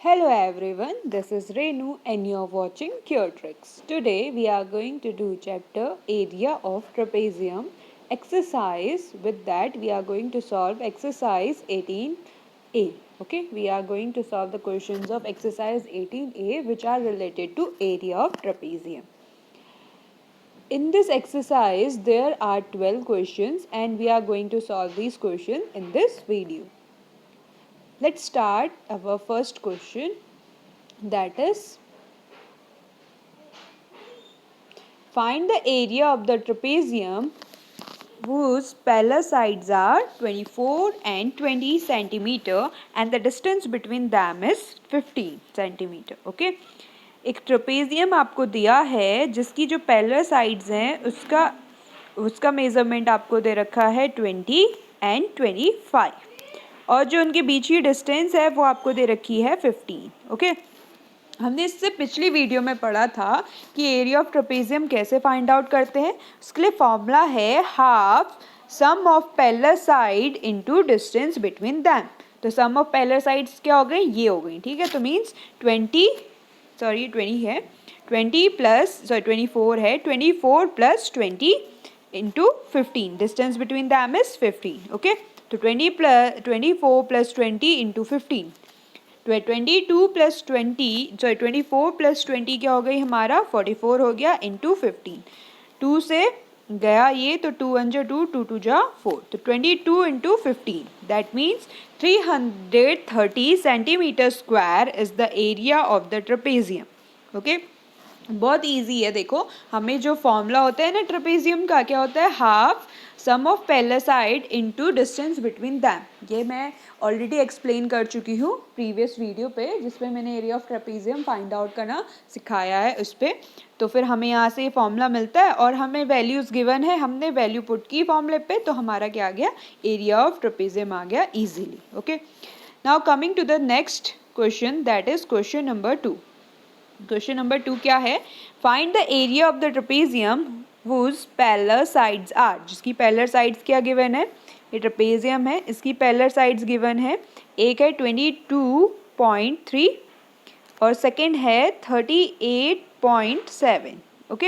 Hello everyone, this is Renu and you're watching Cure Tricks. Today we are going to do chapter Area of Trapezium exercise. With that we are going to solve exercise 18A. Okay, we are going to solve the questions of exercise 18A which are related to area of trapezium. In this exercise there are 12 questions and we are going to solve these questions in this video. Let's start our first question, that is, find the area of the trapezium whose parallel sides are 24 and 20 centimeter and the distance between them is 15 centimeter. Okay, एक trapezium आपको दिया है जिसकी जो parallel sides हैं उसका measurement आपको दे रखा है 20 एंड 25 और जो उनके बीच की डिस्टेंस है वो आपको दे रखी है 15. ओके, हमने इससे पिछली वीडियो में पढ़ा था कि एरिया ऑफ ट्रेपेजियम कैसे फाइंड आउट करते हैं. उसके लिए फॉर्मूला है half sum of parallel side into distance between them. तो सम ऑफ पैरेलल साइड्स क्या हो गई, ये हो गई. ठीक है, तो मीन्स 20 है 24 है 24 plus 20 into 15. Distance between them is 15. Okay, तो 24 प्लस 20 इंटू 15. 22 प्लस 24 प्लस 20 क्या हो गई हमारा 44 हो गया इंटू 15. 2 से गया ये तो 2 1 2 2 2 जा 4. तो 22 into 15 that means 330 centimetre square is the area of the trapezium. Okay, बहुत इजी है. देखो, हमें जो फॉर्मूला होता है ना ट्रेपेजियम का, क्या होता है, half sum of parallel side into distance between them. ये मैं ऑलरेडी एक्सप्लेन कर चुकी हूँ प्रीवियस वीडियो पे जिसपे मैंने area of trapezium find out करना सिखाया है उस पर. तो फिर हमें यहाँ से ये फॉर्मूला मिलता है और हमें वैल्यूज़ गिवन है, हमने वैल्यू पुट की फॉर्मूले पे, तो हमारा क्या आ गया, एरिया ऑफ ट्रेपेजियम आ गया easily. Okay, now coming to the next question, that is question number 2. Question number 2 क्या है, find the area of the trapezium whose parallel sides are. जिसकी पैरेलल साइड्स क्या गिवन है, ये ट्रेपेजियम है, इसकी पैरेलल साइड्स गिवन है. एक है 22.3 और सेकंड है 38.7. Okay,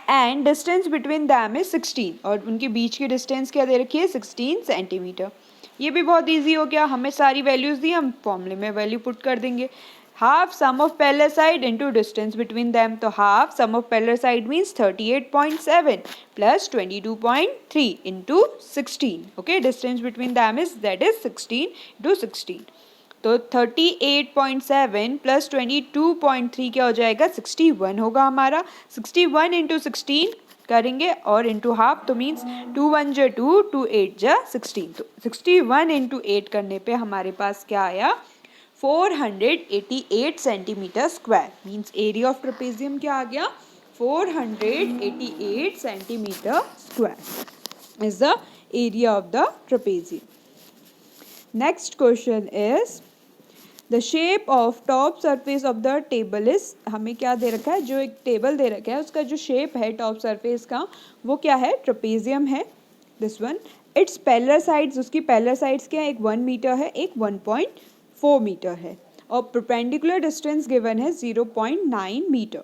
and distance between them is 16 और उनके बीच की डिस्टेंस क्या दे रखी है 16 सेंटीमीटर. ये भी बहुत ईजी हो गया, हमें सारी वैल्यूज़ दी, हम फॉर्मूले में वैल्यू पुट कर देंगे. Half sum of parallel side into distance between them. तो half sum of parallel side means 38.7 plus 22.3 into 16. Okay, distance between them is that is 16 into 16. तो 38.7 प्लस 22.3 क्या हो जाएगा 61 होगा हमारा. 61 इंटू 16 करेंगे और इंटू हाफ, तो मीन्स 2 1 जा 2 2 8 जा 16. तो 61 इंटू 8 करने पे हमारे पास क्या आया 488 centimetre square. Means area of trapezium क्या आ गया 488 centimetre square is the area of the trapezium. Next question is the shape of top surface of the table is. हमें क्या दे रखा है, जो एक टेबल दे रखा है उसका जो शेप है टॉप सरफेस का वो क्या है, ट्रेपेजियम है. This one, it's parallel sides, उसकी पैरेलल साइड्स क्या है, एक 1 मीटर है, एक 1.4 मीटर है और परपेंडिकुलर डिस्टेंस गिवन है 0.9 मीटर.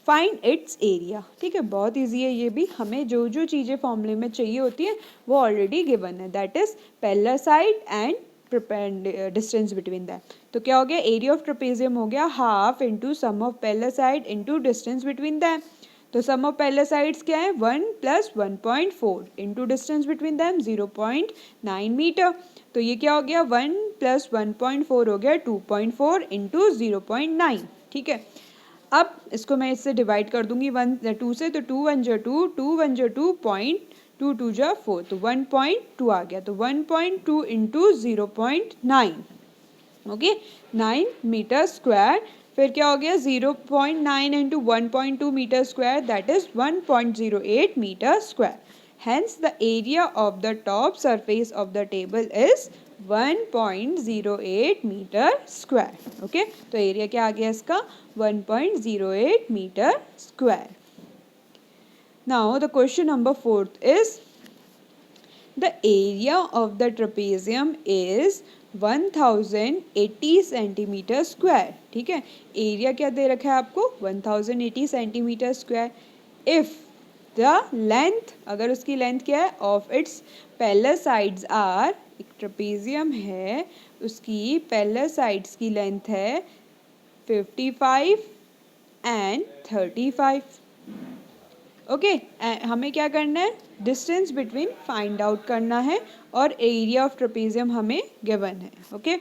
Find its area. ठीक है, बहुत इजी है ये भी. हमें जो जो चीज़ें फॉर्मूले में चाहिए होती हैं वो ऑलरेडी गिवन है, that is parallel side and distance between that. तो क्या हो गया, एरिया ऑफ ट्रेपेजियम हो गया half into sum of parallel side into distance between them. तो सम ऑफ पैरेलल साइड्स क्या है 1 plus 1.4 into distance between them 0.9 metre. तो ये क्या हो गया 1 प्लस 1.4 हो गया 2.4 इंटू 0.9. ठीक है, अब इसको मैं इससे डिवाइड कर दूंगी 2 से, तो 2 1 जा 2 2 1 जा 2 2 2 जा 4, तो 1.2 आ गया. तो 1.2 इंटू 0.9. Okay, 9 metre square. फिर क्या हो गया 0.9 into 1.2 metre square that is 1.08 metre square. Hence the area of the top surface of the table is 1.08 meter square. Okay, तो एरिया क्या आ गया इसका 1.08 meter square. Now the question number 4 is the area of the trapezium is 1080 centimetre square, ठीक है। Area क्या दे रखा है आपको 1080 centimetre square. If the length, अगर उसकी लेंथ क्या है, of its parallel sides are, एक ट्रेपेजियम है, उसकी पैरेलल साइड्स की लेंथ है 55 एंड 35। ओके, हमें क्या करना है, डिस्टेंस बिटवीन फाइंड आउट करना है और एरिया ऑफ ट्रेपेजियम हमें गिवन है। ओके,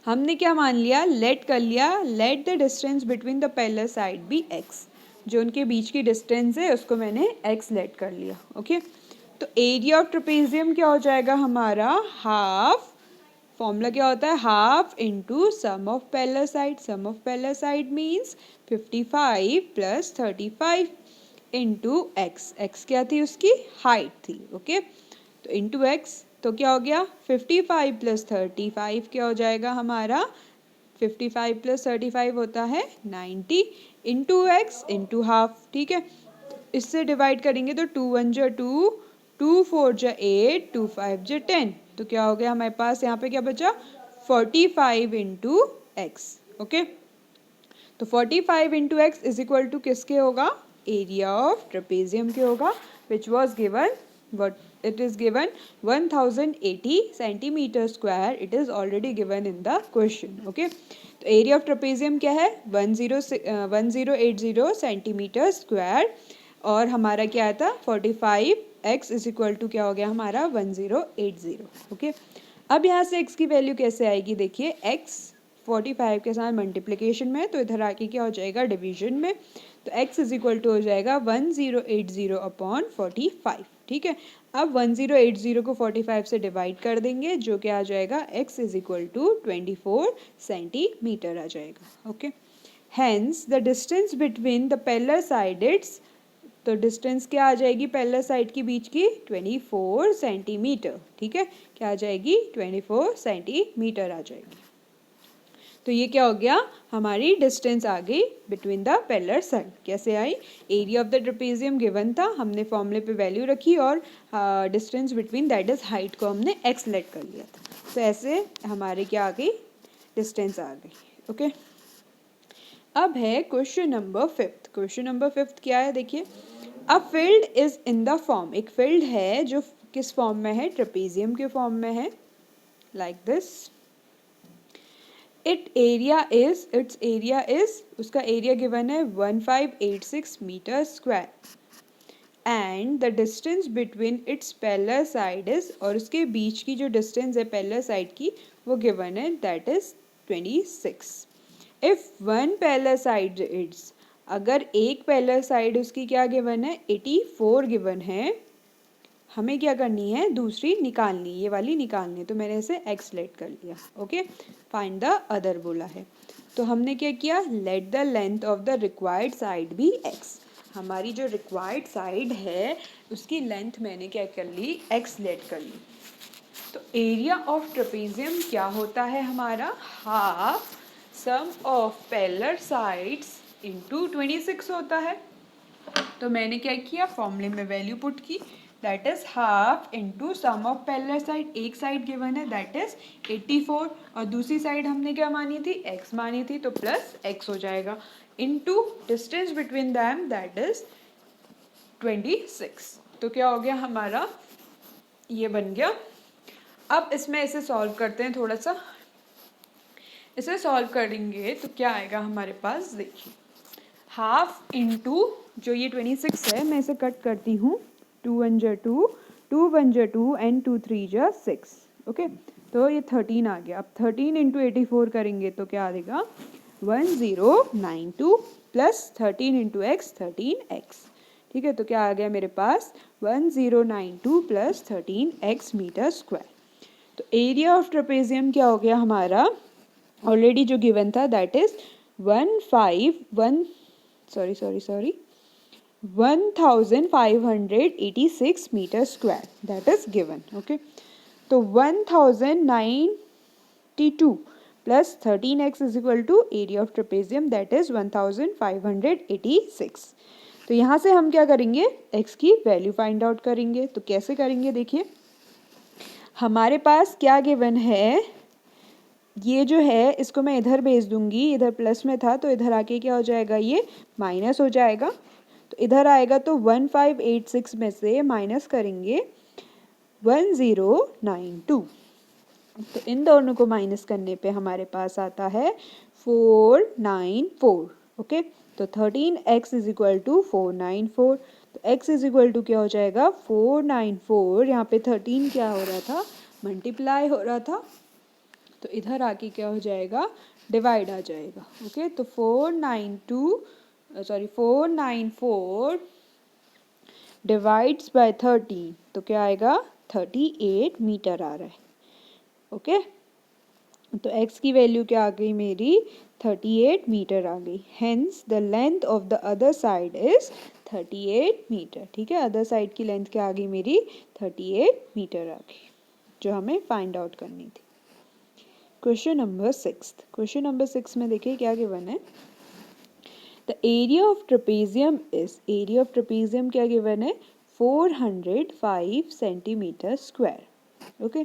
हमने क्या मान लिया, लेट कर लिया, let the distance between the parallel side be x, जो उनके बीच की डिस्टेंस है उसको मैंने एक्स लेट कर लिया। ओके, तो एरिया ऑफ ट्रेपेजियम क्या हो जाएगा हमारा, हाफ, फॉर्मूला क्या होता है, half into sum of parallel side, sum of parallel side means 55 plus 35 into x, x क्या थी उसकी हाइट थी। ओके, तो इंटू एक्स, तो क्या हो गया 55 प्लस 35 क्या हो जाएगा हमारा, 55 प्लस 35 होता है 90 इंटू एक्स इंटू हाफ, ठीक है। इससे डिवाइड करेंगे तो 2 1 जा 2, 2 4 जा 8, 2 5 जा 10, तो क्या हो गया हमारे पास यहाँ पे क्या बचा 45 इंटू एक्स। ओके, तो 45 into x is equal to किसके होगा, एरिया ऑफ ट्रेपेजियम के होगा, which was given, what it is given 1080 centimeter square, it is already given in the question. Okay, तो एरिया ऑफ ट्रेपेजियम क्या है 1080 centimetre square, और हमारा क्या था 45 x इज इक्वल टू क्या हो गया हमारा 1080। ओके, अब यहाँ से x की वैल्यू कैसे आएगी, देखिए x 45 के साथ मल्टीप्लिकेशन में है, तो इधर आके क्या हो जाएगा डिवीजन में, तो x इज इक्वल टू हो जाएगा 1080 अपॉन 45, ठीक है। अब 1080 को 45 से डिवाइड कर देंगे, जो क्या आ जाएगा x is equal to 24 centimetre आ जाएगा। Okay, hence the distance between the parallel sides, तो डिस्टेंस क्या आ जाएगी पैरेलल साइड के बीच की 24 सेंटीमीटर, ठीक है, क्या आ जाएगी 24 सेंटीमीटर आ जाएगी। तो ये क्या हो गया, हमारी डिस्टेंस आ गई बिटवीन द पैरेलल साइड। कैसे आई, area of the trapezium given था, हमने फॉर्मूले पे वैल्यू रखी और distance between that is height को हमने एक्स लेट कर लिया था, तो ऐसे हमारे क्या आ गई, डिस्टेंस आ गई। ओके, अब है क्वेश्चन नंबर 5। क्वेश्चन नंबर 5 क्या है, देखिए, a field is in the form, एक फील्ड है जो किस फॉर्म में है, ट्रेपेजियम के फॉर्म में है, like this. Its area is, उसका एरिया गिवन है 1586 metre square, and the distance between its parallel side is, और उसके बीच की जो डिस्टेंस है पैरेलल साइड की वो गिवन है, that is 26। If one parallel side it's, अगर एक पैरेलल साइड उसकी क्या गिवन है 84 गिवन है, हमें क्या करनी है दूसरी निकालनी, ये वाली निकालनी है, तो मैंने इसे एक्स लेट कर लिया। ओके, फाइंड द अदर बोला है, तो हमने क्या किया, late the length of the required side भी एक्स, हमारी जो रिक्वायर्ड साइड है उसकी लेंथ मैंने क्या कर ली, एक्स लेट कर ली। तो एरिया ऑफ ट्रेपेजियम क्या होता है हमारा, half sum of parallel sides into 26 होता है। तो मैंने क्या किया, फॉर्मूले में वैल्यू पुट की, that is half into sum of parallel side, एक साइड गिवन है दैट इज 84 और दूसरी साइड हमने क्या मानी थी, x मानी थी, तो प्लस x हो जाएगा, into distance between them that is 26। तो क्या हो गया हमारा, ये बन गया। अब इसमें इसे सॉल्व करते हैं, थोड़ा सा इसे सॉल्व करेंगे तो क्या आएगा हमारे पास, देखिए, हाफ इंटू जो ये 26 है, मैं इसे कट करती हूँ, 2 1 जा 2, 2 1 जा 2 एंड 2 3 जा 6। ओके, तो ये 13 आ गया। अब 13 इंटू 84 करेंगे तो क्या आ जाएगा 1092 प्लस 13 इंटू एक्स 13x, ठीक है। तो क्या आ गया मेरे पास 1092 प्लस 13x मीटर स्क्वायर। तो एरिया ऑफ ट्रेपेजियम क्या हो गया हमारा, ऑलरेडी जो गिवन था that is 1586 metre square, that is given. Okay, तो 1092 plus 13x is equal to area of trapezium that is 1586। तो यहाँ से हम क्या करेंगे, x की वैल्यू फाइंड आउट करेंगे। तो कैसे करेंगे, देखिए, हमारे पास क्या गिवन है, ये जो है इसको मैं इधर भेज दूंगी, इधर प्लस में था तो इधर आके क्या हो जाएगा, ये माइनस हो जाएगा। तो इधर आएगा तो 1586 में से माइनस करेंगे 1092, तो इन दोनों को माइनस करने पे हमारे पास आता है 494। ओके, तो 13x इज इक्वल टू 494। तो x इज इक्वल टू क्या हो जाएगा 494, यहाँ पे 13 क्या हो रहा था, मल्टीप्लाई हो रहा था, तो इधर आके क्या हो जाएगा, डिवाइड आ जाएगा। ओके, तो 494 डिवाइड्स बाय 13, तो क्या आएगा 38 मीटर आ रहा है। ओके, तो x की वैल्यू क्या आ गई मेरी, 38 मीटर आ गई। Hence the length of the other side is 38 metre. ठीक है, अदर साइड की लेंथ क्या आ गई मेरी, 38 मीटर आ गई, जो हमें फाइंड आउट करनी थी। क्वेश्चन नंबर 6 में देखिए क्या गिवन है, the area of trapezium is, area of trapezium क्या गिवन है, 405 centimetre square. Okay,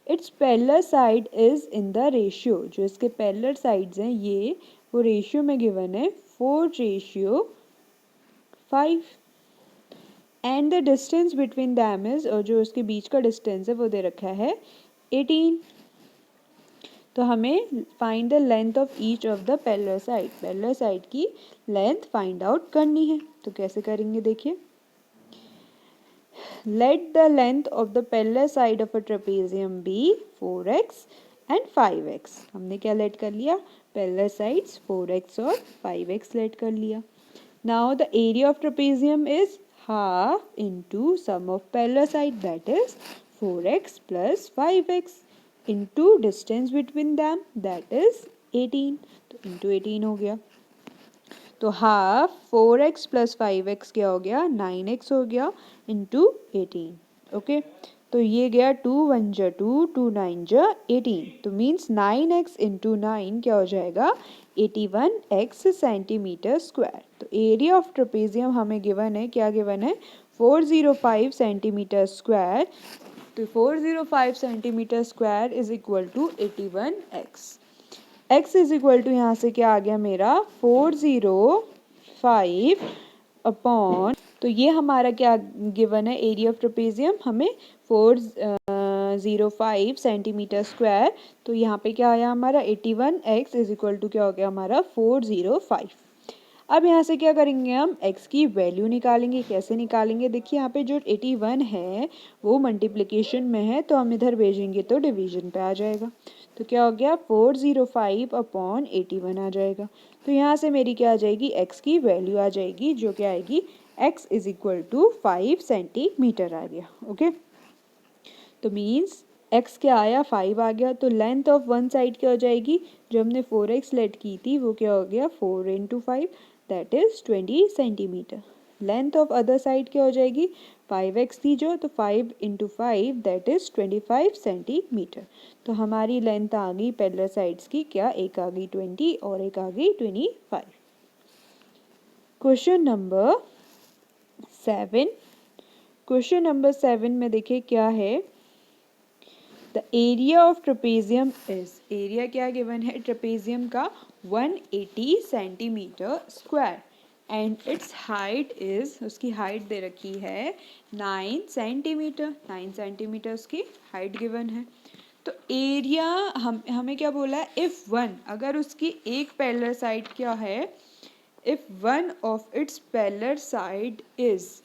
it's parallel side is in the ratio, जो इसके पैरेलल साइड्स हैं ये, वो रेशियो में गिवन है 4:5, and the distance between them is, और जो उसके बीच का डिस्टेंस है वो दे रखा है 18। तो हमें find the length of each of the parallel side, parallel side की लेंथ फाइंड आउट करनी है। तो कैसे करेंगे देखिए, let the length of the parallel side of a trapezium be 4x and 5x। हमने क्या लेट कर लिया, पैरेलल साइड्स 4x और 5x लेट कर लिया। Now the area of trapezium is half into sum of parallel side, that is 4x plus 5x into distance between them, that is 18। तो into 18 हो गया, तो हाफ 4x प्लस 5x क्या हो गया, 9x हो गया इंटू 18। ओके, तो ये गया 2 1 जा 2, 2 9 जा 18, तो मीन्स 9x इंटू 9 क्या हो जाएगा, 81x सेंटीमीटर स्क्वायर। तो एरिया ऑफ ट्रेपेजियम हमें गिवन है, क्या गिवन है, 405 सेंटीमीटर स्क्वायर। तो 405 centimetre square is equal to 81x। x is equal to यहाँ से क्या आ गया मेरा 405 अपॉन, तो ये हमारा क्या गिवन है, एरिया ऑफ ट्रेपेजियम हमें 405 सेंटीमीटर स्क्वायर। तो यहाँ पे क्या आया हमारा 81x इज इक्वल टू क्या हो गया हमारा 405। अब यहाँ से क्या करेंगे, हम x की वैल्यू निकालेंगे। कैसे निकालेंगे, देखिए यहाँ पे जो 81 है वो मल्टीप्लिकेशन में है, तो हम इधर भेजेंगे तो डिवीजन पे आ जाएगा। तो क्या हो गया 405 अपॉन 81 आ जाएगा। तो यहाँ से मेरी क्या आ जाएगी, x की वैल्यू आ जाएगी, जो क्या आएगी, x is equal to 5 centimetre आ गया। ओके, तो मीन्स x क्या आया, 5 आ गया। तो लेंथ ऑफ वन साइड क्या हो जाएगी, जो हमने 4x लेट की थी वो क्या हो गया 4 into 5, that is 20 centimetre. Length of other side क्या हो जाएगी, 5x थी जो, तो 5 इंटू 5 दैट इज 25 सेंटीमीटर। तो हमारी लेंथ आ गई पैरेलल साइड्स की क्या, एक आ गई 20 और एक आ गई 25। क्वेश्चन नंबर 7, क्वेश्चन नंबर 7 में देखिए क्या है, the area of trapezium is, area क्या गिवन है ट्रेपेजियम का 180 centimetre square, and it's height is, उसकी हाइट दे रखी है 9 सेंटीमीटर, 9 सेंटीमीटर उसकी हाइट गिवन है। तो एरिया हमें क्या बोला है, इफ वन, अगर उसकी एक पैरेलल साइड क्या है, if one of its parallel side is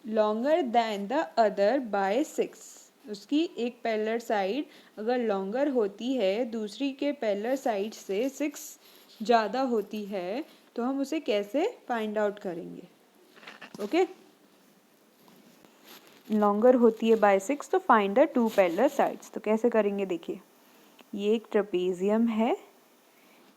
longer than the other by 6, उसकी एक पैरेलल साइड अगर लॉन्गर होती है दूसरी के पैरेलल साइड से 6 ज़्यादा होती है, तो हम उसे कैसे फाइंड आउट करेंगे। ओके, लॉन्गर होती है बाय 6, तो find the two parallel sides. तो कैसे करेंगे देखिए, ये एक ट्रेपेजियम है,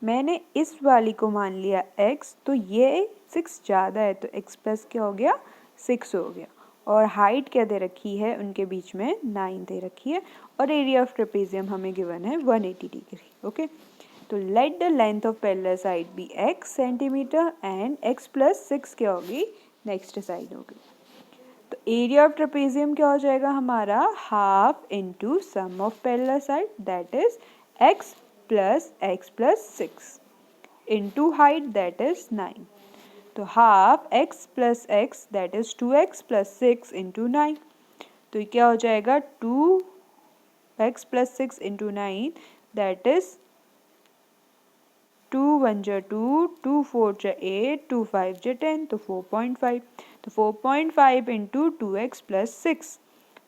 मैंने इस वाली को मान लिया x, तो ये 6 ज़्यादा है तो x प्लस क्या हो गया 6 हो गया, और हाइट क्या दे रखी है उनके बीच में 9 दे रखी है, और एरिया ऑफ ट्रेपेजियम हमें गिवन है 180 डिग्री। ओके, तो let the length of parallel side be x centimetre and x plus 6 क्या होगी नेक्स्ट साइड होगी। तो एरिया ऑफ ट्रेपेजियम क्या हो जाएगा हमारा, half into sum of parallel side that is x plus 6 into height that is 9. तो half x plus x that is 2x plus 6 into 9. तो ये क्या हो जाएगा 2x plus 6 into 9 that is 2 1 जा 2, 2 4 जा 8, 2 5 जा 10, तो 4.5. तो 4.5 इंटू 2x प्लस 6.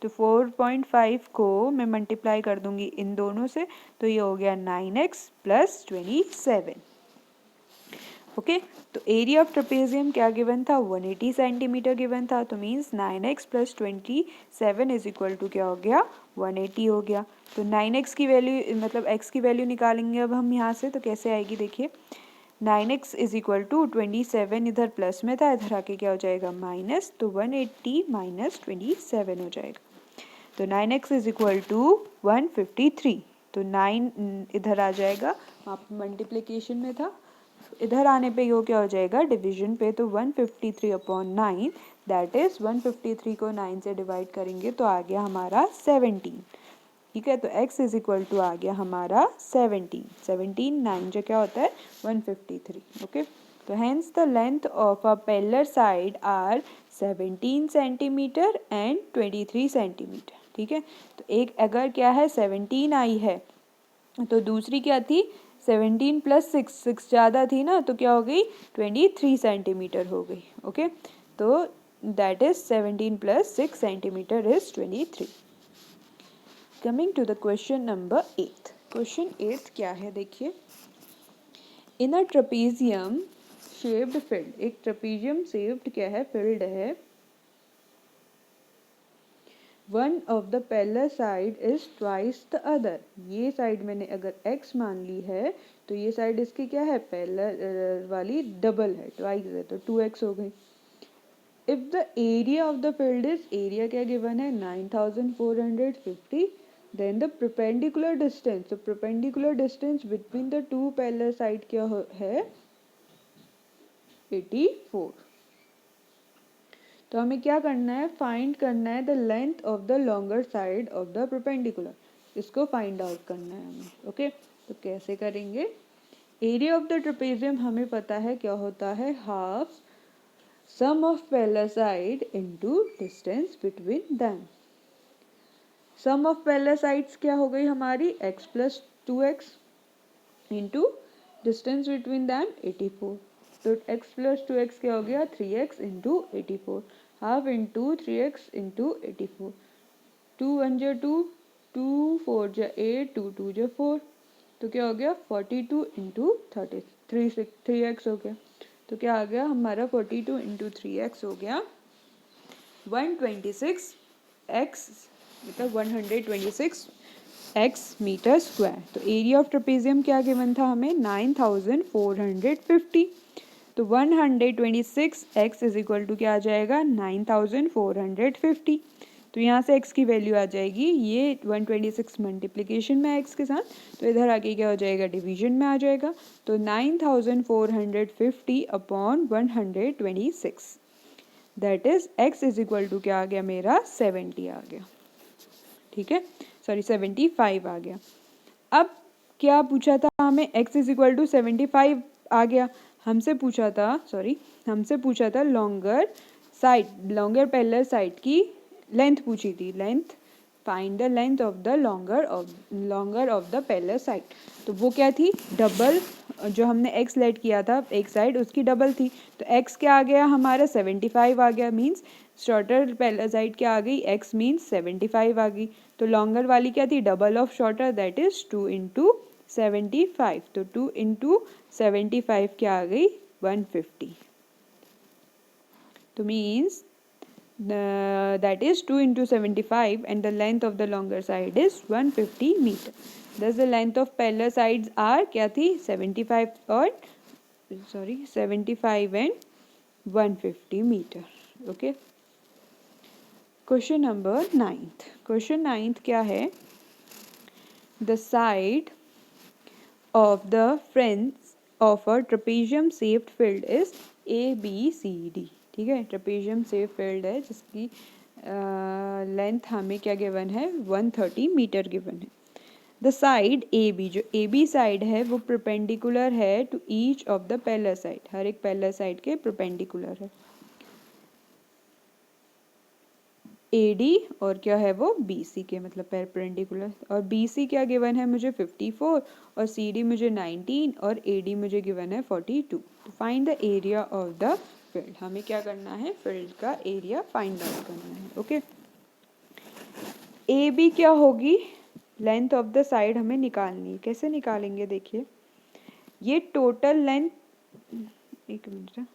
तो 4.5 को मैं मल्टीप्लाई कर दूंगी इन दोनों से, तो ये हो गया 9x प्लस 27. ओके, तो एरिया ऑफ ट्रेपेजियम क्या गिवन था, 180 सेंटीमीटर गिवन था. तो means 9x plus 27 is equal to क्या हो गया, 180 हो गया. तो 9x की वैल्यू मतलब x की वैल्यू निकालेंगे अब हम यहाँ से, तो कैसे आएगी देखिए, 9x इज इक्वल टू 27 इधर प्लस में था, इधर आके क्या हो जाएगा माइनस, तो 180 माइनस 27 हो जाएगा. तो 9x इज इक्वल टू 153. तो 9 इधर आ जाएगा, आप मल्टीप्लिकेशन में था, इधर आने पे ये क्या हो जाएगा डिवीजन पे. तो 153 अपॉन 9 दैट इज 153 को 9 से डिवाइड करेंगे तो आ गया हमारा 17. ठीक है, तो x इज इक्वल टू आ गया हमारा 17. 9 जो क्या होता है 153. ओके, तो hence the length of a parallel side are 17 centimetre and 23 centimetre. ठीक है, तो एक अगर क्या है 17 आई है, तो दूसरी क्या थी 17 प्लस 6 ज़्यादा थी ना, तो क्या हो गई 23 सेंटीमीटर हो गई. ओके, तो that is 17 plus 6 centimetre is 23. Coming to the question number 8. Question 8 क्या है देखिए, in a trapezium shaped field, एक ट्रेपेजियम शेप्ड क्या है फील्ड है, one of the parallel side is twice the other. ये साइड मैंने अगर x मान ली है, तो ये साइड इसकी क्या है पैरेलल वाली डबल है, ट्वाइस है, तो 2x हो गई. If the area of the field is, area क्या गिवन है 9450, देन द परपेंडिकुलर डिस्टेंस, तो perpendicular distance between the two parallel side क्या है 84. तो हमें क्या करना है, फाइंड करना है the length of the longer side of the perpendicular. इसको फाइंड आउट करना है हमें. ओके, तो कैसे करेंगे, एरिया ऑफ द ट्रेपेजियम हमें पता है क्या होता है, half sum of parallel side into distance between them. Sum of parallel sides क्या हो गई हमारी x plus 2x into distance between them 84. तो x प्लस 2x क्या हो गया 3x into 84, half into 3x into 84. 2 1 जा 2, 2 4 जा 8, 2 2 जा 4, तो क्या हो गया 42 इंटू 3x हो गया. तो क्या आ गया हमारा 42 इंटू 3x हो गया 126 x, मतलब 126 x मीटर स्क्वायर. तो एरिया ऑफ ट्रेपेजियम क्या गिवन था हमें 9450. तो 126 x इज इक्वल टू क्या आ जाएगा 9450. तो यहाँ से x की वैल्यू आ जाएगी, ये 126 मल्टीप्लिकेशन में x के साथ, तो इधर आके क्या हो जाएगा डिवीजन में आ जाएगा. तो 9450 upon 126 that is x is equal to क्या आ गया मेरा 70 आ गया. ठीक है, सॉरी 75 आ गया. अब क्या पूछा था हमें, x इज इक्वल टू 75 आ गया, हमसे पूछा था longer side, longer parallel side की लेंथ पूछी थी. Length, find the length of the longer of the parallel side. तो वो क्या थी डबल, जो हमने x लेट किया था एक साइड उसकी डबल थी. तो x क्या आ गया हमारा 75 आ गया, मीन्स शॉर्टर पैरेलल साइड क्या आ गई x मीन्स 75 आ गई. तो लॉन्गर वाली क्या थी double of shorter that is 2 into 75. तो 2 इंटू 75 क्या आ गई 150. तो means that is 2 into 75 and the length of the longer side is 150 meter. Thus the length of parallel sides are क्या थी 75 और 75 and 150 meter. Okay. Question number 9th. Question 9th क्या है, the side of the fringe of a trapezium shaped field is A B C D. ठीक है, trapezium shape field है जिसकी length हमें क्या गिवन है 130 मीटर गिवन है। द साइड ए बी, जो ए बी साइड है वो परपेंडिकुलर है to each of the parallel side, हर एक पैरेलल साइड के परपेंडिकुलर है। ए डी और क्या है वो बी सी के, मतलब परपेंडिकुलर। और बी सी क्या गिवन है मुझे 54 और सी डी मुझे 19 और ए डी मुझे गिवन है 42। तो find the area of the field, हमें क्या करना है फील्ड का एरिया फाइंड आउट करना है। ओके, ए बी क्या होगी, लेंथ ऑफ द साइड हमें निकालनी है। कैसे निकालेंगे देखिए, ये टोटल लेंथ, एक minute,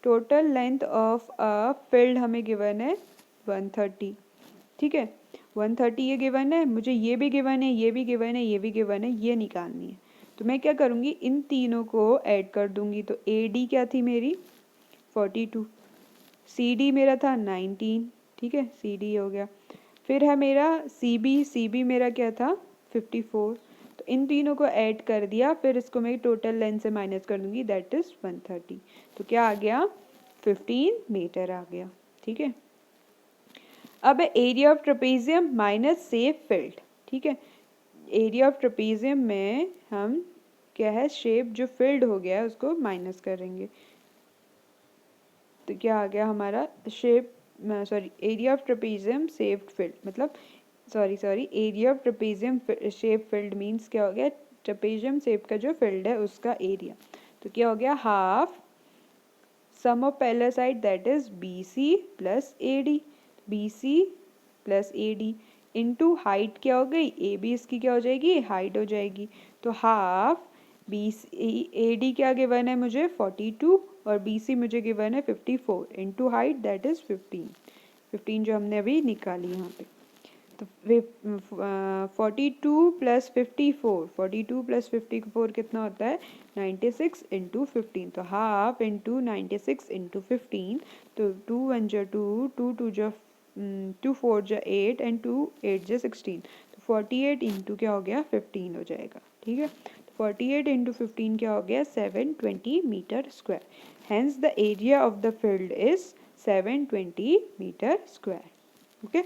total length of a field हमें गिवन है 130। ठीक है, 130 ये गिवन है, मुझे ये भी गिवन है, ये भी गिवन है, ये भी गिवन है, ये निकालनी है। तो मैं क्या करूँगी, इन तीनों को ऐड कर दूंगी। तो ए डी क्या थी मेरी 42, सी डी मेरा था 19, ठीक है, सी डी हो गया। फिर है मेरा सी बी मेरा क्या था 54। तो इन तीनों को ऐड कर दिया, फिर इसको मैं टोटल लेंथ से माइनस कर दूंगी, दैट इज 130। तो क्या आ गया 15 मीटर आ गया। ठीक है, अब area of trapezium minus shape field. ठीक है, एरिया ऑफ ट्रेपेजियम में हम क्या है शेप जो फील्ड हो गया है उसको माइनस करेंगे। तो क्या आ गया हमारा shape, sorry area of trapezium shape field, मतलब sorry area of trapezium shape field means क्या हो गया, ट्रेपेजियम शेप का जो फील्ड है उसका एरिया। तो क्या हो गया half sum of parallel side that is B C plus A D, B C plus A D into height क्या हो गई, ए बी इसकी क्या हो जाएगी हाइट हो जाएगी। तो half B C A D क्या गिवन है मुझे 42 और बी सी मुझे गिवन है 54 इंटू हाइट दैट इज 15 जो हमने अभी निकाली यहाँ पे। तो 42 प्लस 54, 42 प्लस 54 कितना होता है 96 इंटू 15। तो हाफ इंटू 96 इंटू 15, तो 2 1 जा 2, 2 2 जा 2 4 जा 8 एंड 2 8 जा 16। तो 48 इंटू क्या हो गया 15 हो जाएगा। ठीक है, 48 इंटू 15 क्या हो गया 720 metre square. Hence the area of the field is 720 metre square. Okay,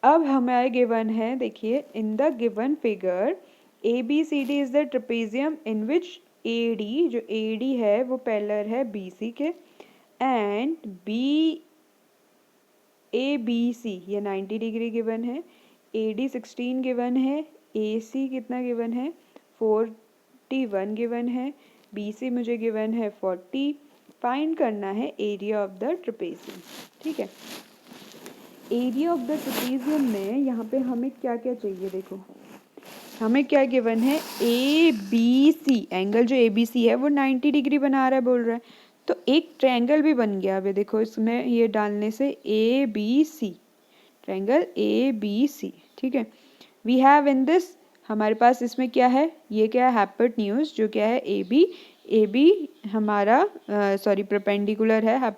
अब हमारे गिवन है, देखिए in the given figure A B C D is the trapezium in which A D, जो ए डी है वो पैरेलल है B C के, and B A B C ये 90 डिग्री गिवन है, ए डी 16 गिवन है, ए सी कितना गिवन है 41 गिवन है, बी सी मुझे गिवन है 40। फाइंड करना है एरिया ऑफ द ट्रेपेजियम। ठीक है, एरिया ऑफ द ट्रेपेजियम में यहाँ पे हमें क्या क्या चाहिए, देखो हमें क्या गिवन है ए बी सी, एंगल जो ए बी सी है वो 90 डिग्री बना रहा है बोल रहा है। तो एक ट्रायंगल भी बन गया। अभी देखो इसमें ये डालने से A B C, triangle A B C. ठीक है, वी हैव इन दिस, हमारे पास इसमें क्या है, ये क्या है हाइपोटेन्यूज, जो क्या है ए बी हमारा सॉरी परपेंडिकुलर है।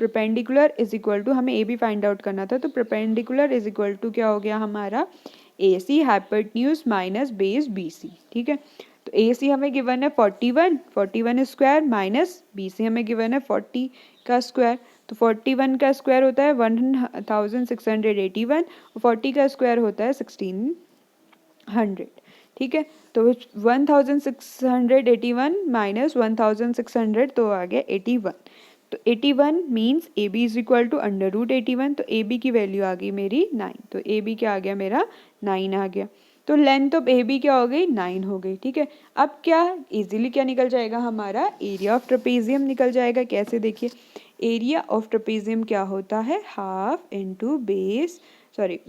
परपेंडिकुलर इज इक्वल टू, हमें ए बी फाइंड आउट करना था, तो परपेंडिकुलर इज इक्वल टू क्या हो गया हमारा A C hypotenuse minus base B C. ठीक है, तो ए सी हमें गिवन है 41 स्क्वायर माइनस बी सी हमें गिवन है 40 का स्क्वायर। तो 41 का स्क्वायर होता है 1681 और 40 का स्क्वायर होता है 1600। ठीक है, तो 1681 माइनस 1600 तो आ गया 81। तो 81 means A B is equal to under root 81। तो ए बी की वैल्यू आ गई मेरी 9। तो ए बी क्या आ गया मेरा 9 आ गया। तो लेंथ ऑफ ए बी क्या हो गई 9 हो गई। ठीक है, अब क्या इजीली क्या निकल जाएगा हमारा एरिया ऑफ ट्रेपेजियम निकल जाएगा। कैसे देखिए, एरिया ऑफ ट्रेपेजियम क्या होता है half into base sorry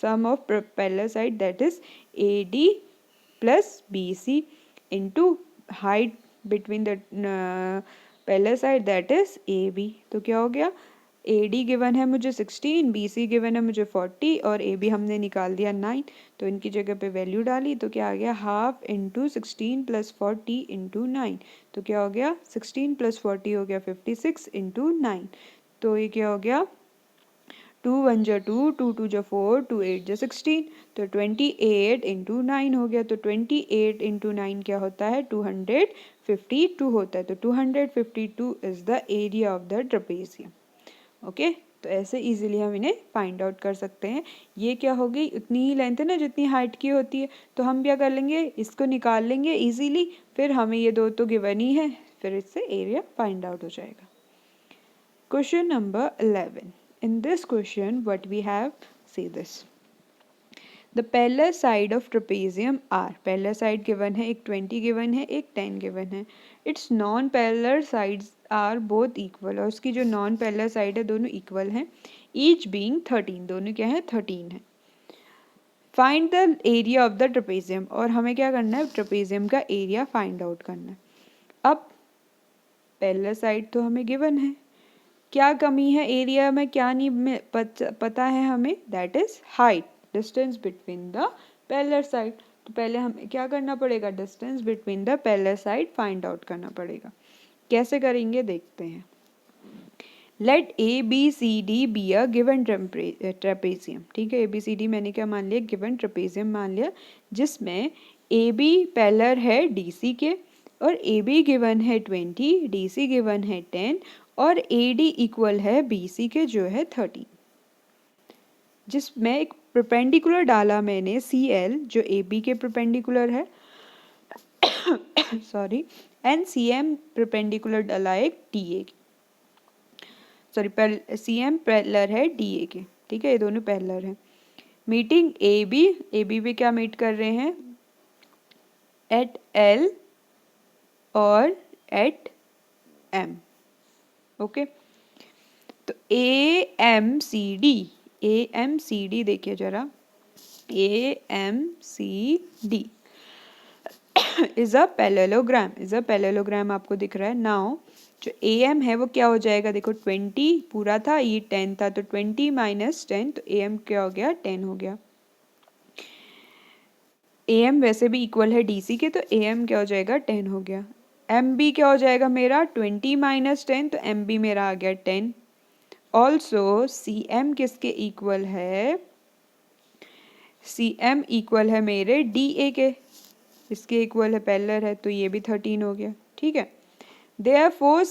sum of parallel side that is A D plus B C into height between the parallel side that is A B. तो क्या हो गया ए डी गिवन है मुझे 16, B C given है मुझे 40 और A B हमने निकाल दिया 9। तो इनकी जगह पे वैल्यू डाली तो क्या आ गया हाफ इंटू 16 प्लस 40 इंटू 9। तो क्या हो गया 16 प्लस 40 हो गया 56 इंटू 9। तो ये क्या हो गया 2 1 जा 2, 2 2 जा 4, 2 8 जा 16, तो 28 इंटू 9 हो गया। तो 28 इंटू 9 क्या होता है? 252 होता है। तो 252 is the area of the trapezium. Okay, तो ऐसे इजीली हम इन्हें फाइंड आउट कर सकते हैं। ये क्या हो गई? उतनी ही लेंथ है ना जितनी हाइट की होती है, तो हम क्या कर लेंगे, इसको निकाल लेंगे इजीली, फिर हमें ये दो तो गिवन ही है, फिर इससे एरिया फाइंड आउट हो जाएगा। Question number 11। In this question what we have, see this, the parallel side of trapezium are, parallel side given है, एक 20 गिवन है, एक 10 गिवन है। Its non parallel sides are both equal, और उसकी जो नॉन पैरेलल साइड है दोनों इक्वल हैं। ईच बीइंग 13, दोनों क्या है? 13 है। Find the area of the trapezium, और हमें क्या करना है? ट्रेपेजियम का एरिया फाइंड आउट करना है। अब पैरेलल साइड तो हमें गिवन है, क्या कमी है एरिया में, क्या नहीं पता है हमें? That is height, distance between the parallel side. तो पहले हमें क्या करना पड़ेगा? Distance between the parallel side find out करना पड़ेगा। कैसे करेंगे देखते हैं। Let A B C D be a given trapezium, ठीक है। ए बी सी डी मैंने क्या मान लिया? गिवन ट्रेपेजियम मान लिया, जिसमें ए बी पैरेलल है डी सी के, और ए बी गिवन है 20, डी सी गिवन है 10, और ए डी इक्वल है बी सी के जो है 30, जिसमें एक परपेंडिकुलर डाला मैंने सी एल जो ए बी के परपेंडिकुलर है sorry, and C M perpendicular डाला एक D A, sorry C M parallel है डी ए के, ठीक है, ये दोनों पैरेलल हैं। मीटिंग ए बी पे क्या मीट कर रहे हैं? एट एल और एट एम। ओके, तो ए एम सी डी देखिए जरा, A M C D is a parallelogram, आपको दिख रहा है। नाउ जो ए एम है वो क्या हो जाएगा? देखो 20 पूरा था, ये 10 था, तो 20 माइनस 10, तो ए एम क्या हो गया? 10 हो गया। ए एम वैसे भी इक्वल है डी सी के, तो ए एम क्या हो जाएगा? 10 हो गया। एम बी क्या हो जाएगा मेरा? 20 माइनस 10, तो एम बी मेरा आ गया 10। ऑल्सो सी एम किसके इक्वल है? सी एम इक्वल है मेरे डी ए के, इसके इक्वल है, पैरेलल है, तो ये भी 13 हो गया, ठीक है। Therefore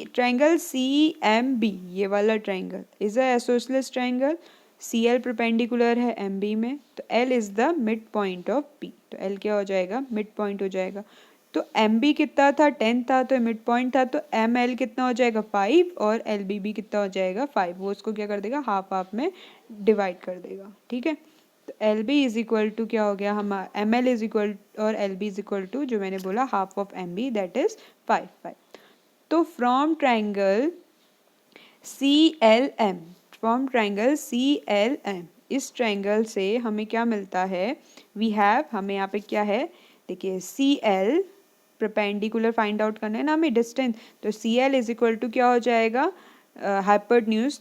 triangle C M B, ये वाला triangle is a isosceles triangle, C L perpendicular है एम बी में, तो L is the mid point of P, तो एल क्या हो जाएगा? मिड पॉइंट हो जाएगा। तो एम बी कितना था? 10 था, तो मिड पॉइंट था, तो एम एल कितना हो जाएगा? 5, और एल बी भी कितना हो जाएगा? 5। वो उसको क्या कर देगा? हाफ हाफ में डिवाइड कर देगा, ठीक है। तो L B is equal to क्या हो गया हमारा? एम एल इज इक्वल, और L B is equal to जो मैंने बोला half of M B, that is 5। तो from triangle C L M, इस ट्रायंगल से हमें क्या मिलता है? वी हैव, हमें यहाँ पे क्या है? देखिए C L perpendicular find out करना है ना हमें, डिस्टेंस, तो C L is equal to क्या हो जाएगा? Hypotenuse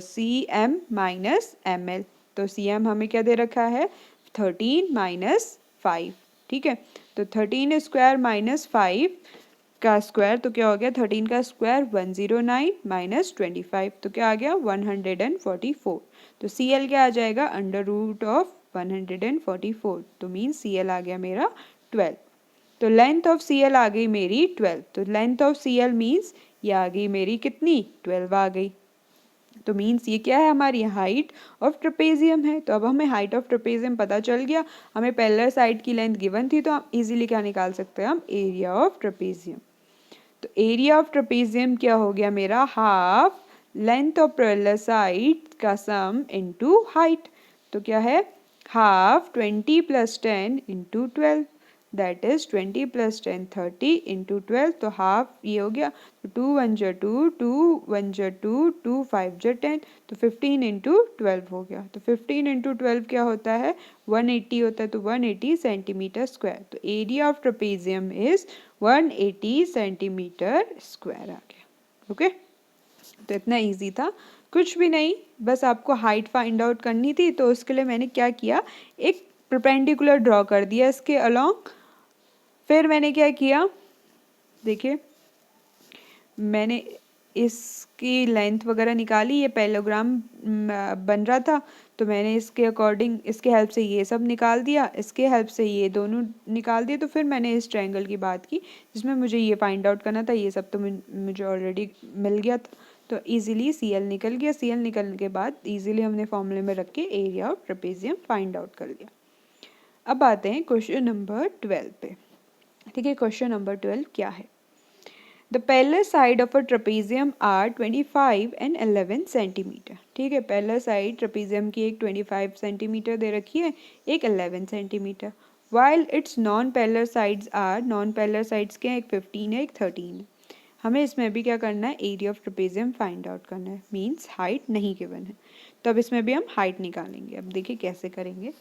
C M minus M L, तो सी एम हमें क्या दे रखा है? 13 माइनस 5, ठीक है। तो 13 स्क्वायर माइनस 5 का स्क्वायर, तो क्या हो गया? 13 का स्क्वायर 109 माइनस 25, तो क्या आ गया? 144। तो सी एल क्या आ जाएगा? अंडर रूट ऑफ 144, तो मीन सी एल आ गया मेरा 12। तो लेंथ ऑफ सी एल आ गई मेरी 12, तो length of C L means ये आ गई मेरी कितनी? 12 आ गई। तो मीन्स ये क्या है? हमारी हाइट ऑफ ट्रेपेजियम है। तो अब हमें हाइट ऑफ ट्रेपेजियम पता चल गया, हमें पैरेलल साइड की लेंथ गिवन थी, तो हम इजीली क्या निकाल सकते हैं? हम एरिया ऑफ ट्रेपेजियम। तो एरिया ऑफ ट्रेपेजियम क्या हो गया मेरा? Half length of parallel side का सम इनटू हाइट, तो क्या है? Half 20 plus 10 into 12, that is 20 plus 10 30 into 12, तो हाफ ये हो गया। तो 2 1 जा 2, 2 1 जा 2, 2 5 जा 10, तो 15 इंटू 12 हो गया। तो 15 इंटू 12 क्या होता है? 180 होता है, तो 180 सेंटीमीटर स्क्वायर। तो area of trapezium is 180 centimetre square आ गया। ओके, तो इतना इजी था, कुछ भी नहीं, बस आपको हाइट फाइंड आउट करनी थी। तो उसके लिए मैंने क्या किया? एक परपेंडिकुलर ड्रॉ कर दिया इसके अलोंग। फिर मैंने क्या किया? देखिए, मैंने इसकी लेंथ वगैरह निकाली, ये पैरेललोग्राम बन रहा था तो मैंने इसके अकॉर्डिंग इसके हेल्प से ये सब निकाल दिया, इसके हेल्प से ये दोनों निकाल दिए, तो फिर मैंने इस ट्रायंगल की बात की जिसमें मुझे ये फाइंड आउट करना था। ये सब तो मुझे ऑलरेडी मिल गया था, तो इजीली CL निकल गया। CL निकलने के बाद इजीली हमने फॉर्मूले में रख के area of trapezium find out कर लिया। अब आते हैं क्वेश्चन नंबर 12 पे। ठीक है, क्वेश्चन नंबर 12 क्या है? The parallel side of a trapezium are 25 and 11 centimetre. ठीक है, पैरेलल साइड ट्रेपेजियम की एक 25 सेंटीमीटर दे रखी है, एक 11 centimetre. While its non parallel sides are, non parallel sides के एक 15 है, एक 13 है। हमें इसमें भी क्या करना है? Area of trapezium find out करना है, मीन्स हाइट नहीं गिवन है, तो अब इसमें भी हम हाइट निकालेंगे। अब देखिए कैसे करेंगे।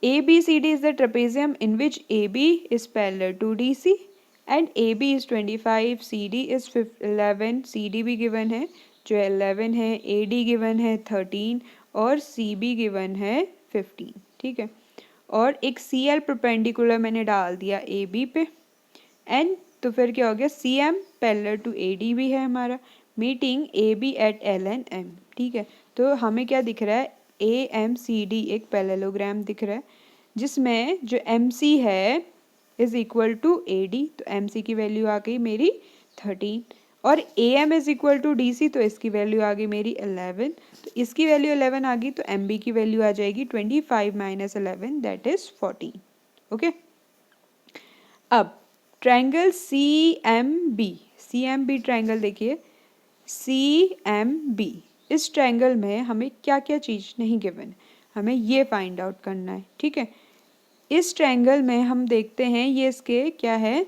ABCD is the trapezium in which AB is parallel to DC and AB is 25, CD is 11, CD भी given है जो 11 है, AD given है 13 और CB given है 15। ठीक है, और एक CL परपेंडिकुलर मैंने डाल दिया AB पे, एंड तो फिर क्या हो गया? CM पैरेलल टू AD भी है हमारा, मीटिंग AB एट LNM। ठीक है, तो हमें क्या दिख रहा है? AMCD एक पैरेललोग्राम दिख रहा है जिसमें जो MC है इज इक्वल टू AD, तो MC की वैल्यू आ गई मेरी 13 और AM is equal to DC, तो इसकी वैल्यू आ गई मेरी 11, तो इसकी वैल्यू 11 आ गई, तो MB की वैल्यू आ जाएगी 25 माइनस 11 दैट इज 14। ओके, अब ट्रायंगल CMB ट्रायंगल देखिए, CMB इस ट्रायंगल में हमें क्या क्या चीज़ नहीं गिवन, हमें ये फाइंड आउट करना है। ठीक है, इस ट्रायंगल में हम देखते हैं ये इसके क्या है,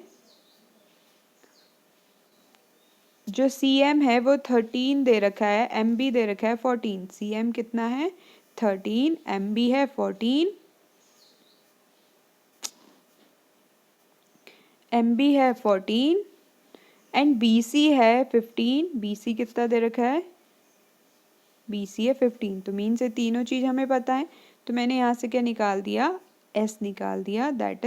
जो CM है वो 13 दे रखा है, MB दे रखा है 14। CM कितना है? 13, MB है 14, MB है 14 एंड BC है 15। BC कितना दे रखा है? BC है 15, तो मीन्स ये तीनों चीज़ हमें पता है, तो मैंने यहाँ से क्या निकाल दिया? S निकाल दिया, that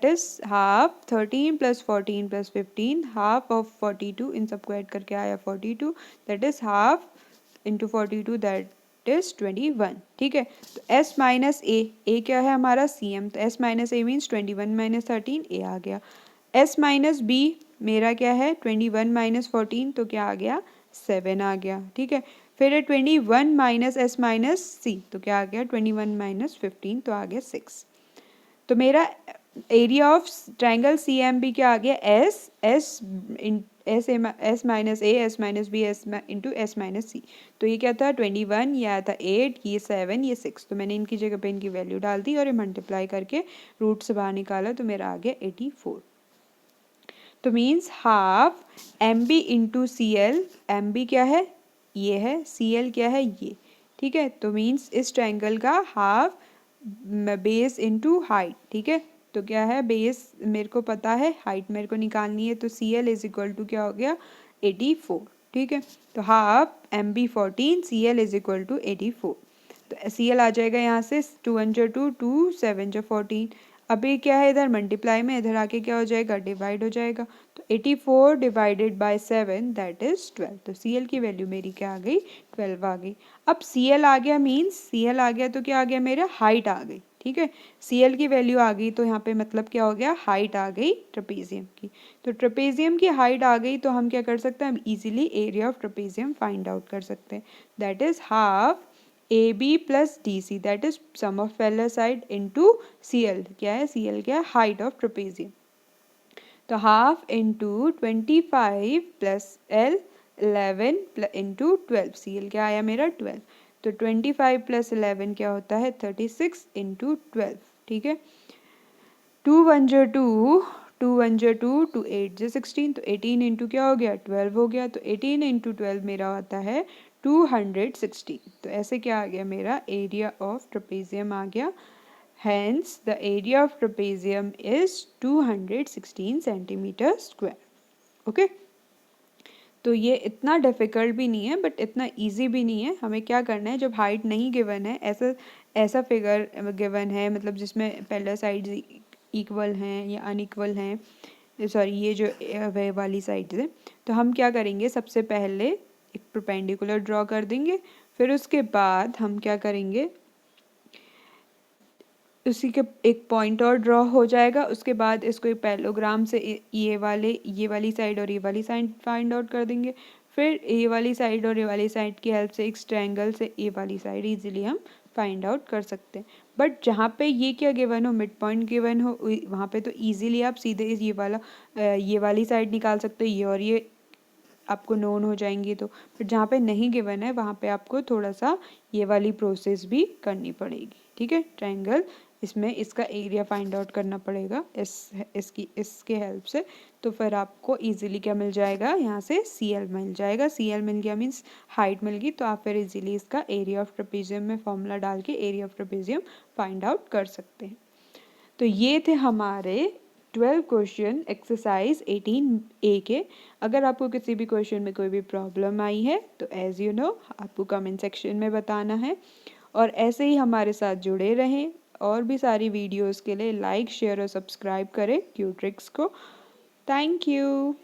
is half 13 plus 14 plus 15, half of 42, इन सबको ऐड करके आया 42, that is half into 42 that is 21। ठीक है, तो S माइनस ए क्या है हमारा? CM, तो S माइनस ए मीन्स 21 माइनस 13, ए आ गया। S माइनस बी मेरा क्या है? 21 माइनस 14, तो क्या आ गया? 7 आ गया। ठीक है, फिर 21 माइनस S माइनस C, तो क्या आ गया? 21 माइनस 15, तो आ गया 6। तो मेरा एरिया ऑफ ट्रायंगल CMB क्या आ गया? S minus A, S minus B, S into S minus C। तो ये क्या था? 21, ये आया था 8, ये 7, ये 6। तो मैंने इनकी जगह पे इनकी वैल्यू डाल दी और ये मल्टीप्लाई करके रूट से बाहर निकाला, तो मेरा आ गया 84। तो means half MB into CL, MB क्या है? ये है, CL क्या है? ये। ठीक है, तो मीन्स इस ट्रायंगल का हाफ बेस इंटू हाइट। ठीक है, तो क्या है? बेस मेरे को पता है, हाइट मेरे को निकालनी है, तो CL इज इक्वल टू क्या हो गया? 84। ठीक है, तो half MB 14, CL is equal to 84। तो CL आ जाएगा यहाँ से 2 1 2, 2 7 14। अभी क्या है? इधर मल्टीप्लाई में, इधर आके क्या हो जाएगा? डिवाइड हो जाएगा, तो 84 डिवाइडेड बाय 7 दैट इज 12। तो CL की वैल्यू मेरी क्या आ गई? 12 आ गई। अब CL आ गया मीन्स CL आ गया, तो क्या आ गया? मेरा हाइट आ गई। ठीक है, CL की वैल्यू आ गई, तो यहाँ पे मतलब क्या हो गया? हाइट आ गई ट्रेपेजियम की। तो ट्रेपेजियम की हाइट आ गई, तो हम क्या कर सकते हैं? हम easily area of trapezium find out कर सकते हैं, that is half AB plus DC, that is sum of parallel side into CL। क्या है? CL क्या है? Height of trapezium. तो half into 25 plus L 11 into 12, CL क्या आया मेरा? 12। तो 25 प्लस 11 क्या होता है? 36 इंटू 12। ठीक है, 2 1 जो 2, 2 1 जो 2, 2 8 जो 16, तो 18 इंटू क्या हो गया? 12 हो गया, तो 18 इंटू 12 मेरा आता है 216। तो ऐसे क्या आ गया? मेरा एरिया ऑफ ट्रेपेजियम आ गया। Hence, the area of trapezium is 216 centimetre square. Okay, तो ये इतना डिफ़िकल्ट भी नहीं है बट इतना इजी भी नहीं है। हमें क्या करना है, जब हाइट नहीं गिवन है, ऐसा ऐसा फिगर गिवन है, मतलब जिसमें पैरेलल साइड्स इक्वल हैं या अनइक्वल हैं, सॉरी ये जो वे वाली साइड है, तो हम क्या करेंगे, सबसे पहले एक परपेंडिकुलर ड्रॉ कर देंगे, फिर उसके बाद हम क्या करेंगे, उसी के एक पॉइंट और ड्रॉ हो जाएगा, उसके बाद इसको एक पैरेललोग्राम से ये वाली साइड और ये वाली साइड फाइंड आउट कर देंगे, फिर ये वाली साइड और ये वाली साइड की हेल्प से एक ट्रायंगल से ये वाली साइड इजीली हम फाइंड आउट कर सकते हैं। बट जहाँ पे ये क्या गिवन हो, मिड पॉइंट गिवन हो, वहाँ पे तो इजीली आप सीधे ये वाली साइड निकाल सकते हो, ये और ये आपको नोन हो जाएंगी। तो फिर जहाँ पे नहीं गिवन है वहाँ पे आपको थोड़ा सा ये वाली प्रोसेस भी करनी पड़ेगी, ठीक है। ट्रायंगल इसमें इसका एरिया फाइंड आउट करना पड़ेगा इसके हेल्प से, तो फिर आपको इजीली क्या मिल जाएगा, यहाँ से CL मिल जाएगा। CL मिल गया मीन्स हाइट मिल गई, तो आप फिर इजीली इसका एरिया ऑफ ट्रेपेजियम में फॉर्मूला डाल के area of trapezium find out कर सकते हैं। तो ये थे हमारे 12 क्वेश्चन एक्सरसाइज 18A के। अगर आपको किसी भी क्वेश्चन में कोई भी प्रॉब्लम आई है तो एज यू नो आपको कमेंट सेक्शन में बताना है, और ऐसे ही हमारे साथ जुड़े रहें। और भी सारी वीडियोस के लिए लाइक शेयर और सब्सक्राइब करें क्यूट्रिक्स को। Thank you.